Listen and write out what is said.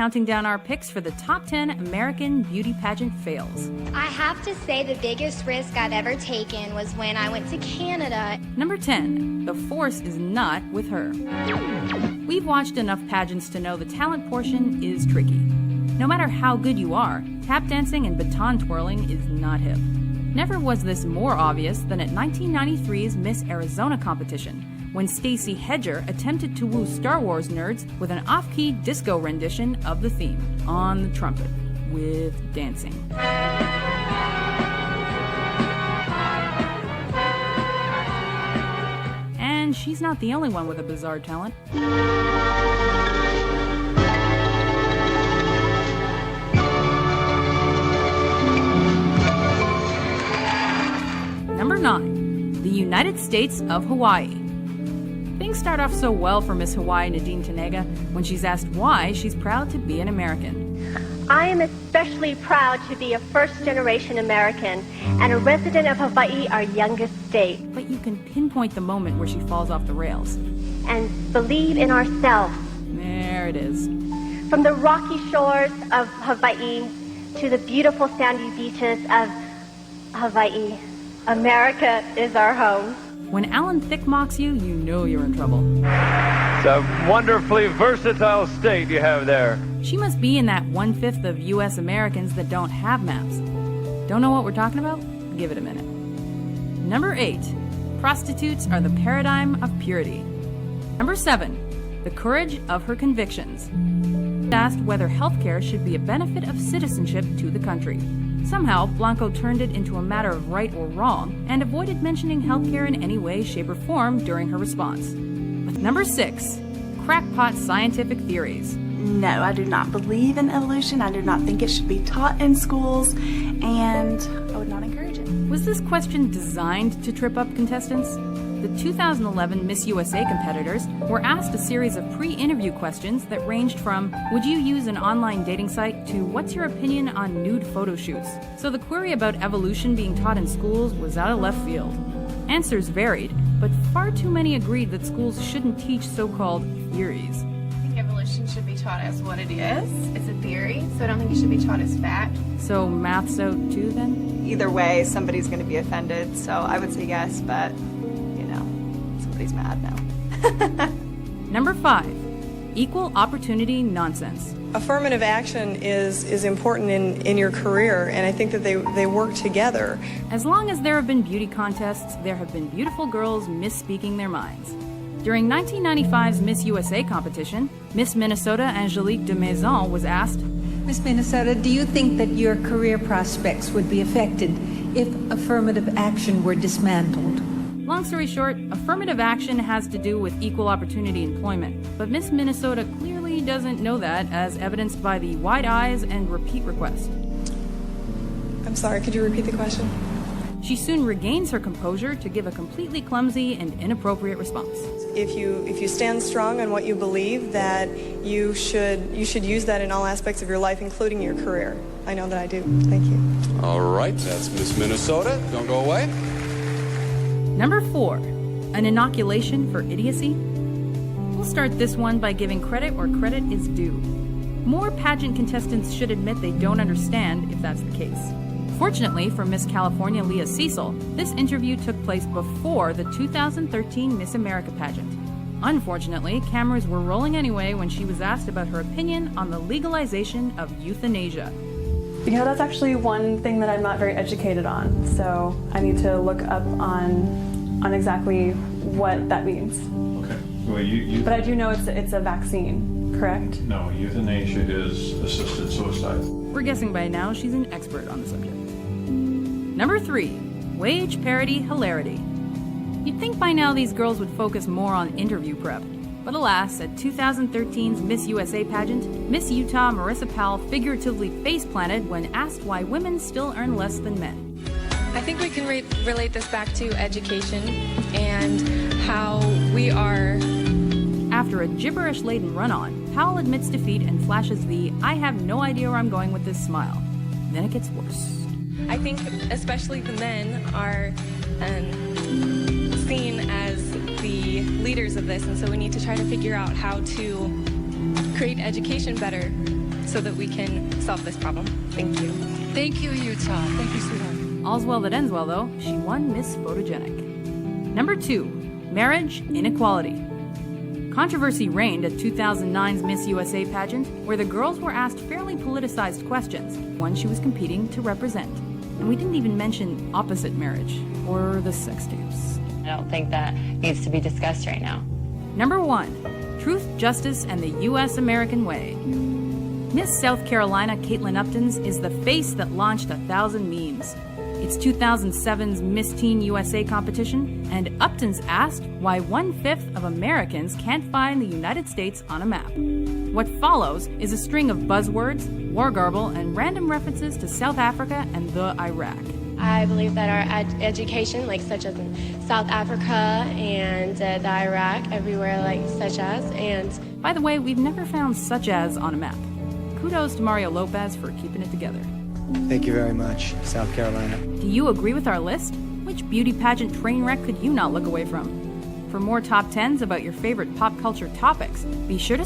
counting down our picks for the top 10 American beauty pageant fails. I have to say the biggest risk I've ever taken was when I went to Canada. Number 10. The force is not with her. We've watched enough pageants to know the talent portion is tricky. No matter how good you are, tap dancing and baton twirling is not hip. Never was this more obvious than at 1993's Miss Arizona competition, when Stacey Hedger attempted to woo Star Wars nerds with an off-key disco rendition of the theme, on the trumpet, with dancing. And she's not the only one with a bizarre talent. Number 9. The United States of Hawaii. Things start off so well for Miss Hawaii Nadine Tanega when she's asked why she's proud to be an American. I am especially proud to be a first-generation American and a resident of Hawaii, our youngest state. But you can pinpoint the moment where she falls off the rails. And believe in ourselves. There it is. From the rocky shores of Hawaii to the beautiful sandy beaches of Hawaii, America is our home. When Alan Thicke mocks you, you know you're in trouble. It's a wonderfully versatile state you have there. She must be in that 1/5 of U.S. Americans that don't have maps. Don't know what we're talking about? Give it a minute. Number 8. Prostitutes are the paradigm of purity. Number 7. The courage of her convictions. Asked whether healthcare should be a benefit of citizenship to the country. Somehow, Blanco turned it into a matter of right or wrong and avoided mentioning healthcare in any way, shape, or form during her response. Number 6. Crackpot scientific theories. No, I do not believe in evolution. I do not think it should be taught in schools, and I would not encourage it. Was this question designed to trip up contestants? The 2011 Miss USA competitors were asked a series of pre-interview questions that ranged from, would you use an online dating site, to what's your opinion on nude photo shoots? So the query about evolution being taught in schools was out of left field. Answers varied, but far too many agreed that schools shouldn't teach so-called theories. I think evolution should be taught as what it is. It's a theory, so I don't think it should be taught as fact. So math's out too then? Either way, somebody's going to be offended, so I would say yes, but somebody's mad now. Number 5. Equal opportunity nonsense. Affirmative action is important in your career, and I think that they work together. As long as there have been beauty contests, there have been beautiful girls misspeaking their minds. During 1995's Miss USA competition, Miss Minnesota Angelique de Maison was asked, Miss Minnesota, do you think that your career prospects would be affected if affirmative action were dismantled? Long story short, affirmative action has to do with equal opportunity employment, but Miss Minnesota clearly doesn't know that, as evidenced by the wide eyes and repeat request. I'm sorry, could you repeat the question? She soon regains her composure to give a completely clumsy and inappropriate response. If you stand strong on what you believe, that you should use that in all aspects of your life, including your career. I know that I do. Thank you. All right, that's Miss Minnesota. Don't go away. Number 4. An inoculation for idiocy? We'll start this one by giving credit where credit is due. More pageant contestants should admit they don't understand if that's the case. Fortunately for Miss California Leah Cecil, this interview took place before the 2013 Miss America pageant. Unfortunately, cameras were rolling anyway when she was asked about her opinion on the legalization of euthanasia. You know, that's actually one thing that I'm not very educated on, so I need to look up on exactly what that means. Okay. Well, but I do know it's a vaccine, correct? No, euthanasia is assisted suicide. We're guessing by now she's an expert on the subject. Number 3. Wage parity hilarity. You'd think by now these girls would focus more on interview prep. But alas, at 2013's Miss USA pageant, Miss Utah Marissa Powell figuratively face-planted when asked why women still earn less than men. I think we can relate this back to education and how we are... After a gibberish-laden run-on, Powell admits defeat and flashes the "I have no idea where I'm going with this" smile. Then it gets worse. I think especially the men are seen as the leaders of this, and so we need to try to figure out how to create education better so that we can solve this problem. Thank you. Thank you, Utah. Thank you, sweetheart. All's well that ends well, though. She won Miss Photogenic. Number 2, marriage inequality. Controversy reigned at 2009's Miss USA pageant, where the girls were asked fairly politicized questions, one she was competing to represent. And we didn't even mention opposite marriage or the sex tapes. I don't think that needs to be discussed right now. Number 1, truth, justice, and the U.S. American way. Miss South Carolina Caitlin Upton's is the face that launched 1,000 memes. It's 2007's Miss Teen USA competition, and Upton's asked why 1/5 of Americans can't find the United States on a map. What follows is a string of buzzwords, war garble, and random references to South Africa and the Iraq. I believe that our education, like such as in South Africa and the Iraq, everywhere like such as, and... By the way, we've never found such as on a map. Kudos to Mario Lopez for keeping it together. Thank you very much, South Carolina. Do you agree with our list? Which beauty pageant train wreck could you not look away from? For more top 10s about your favorite pop culture topics, be sure to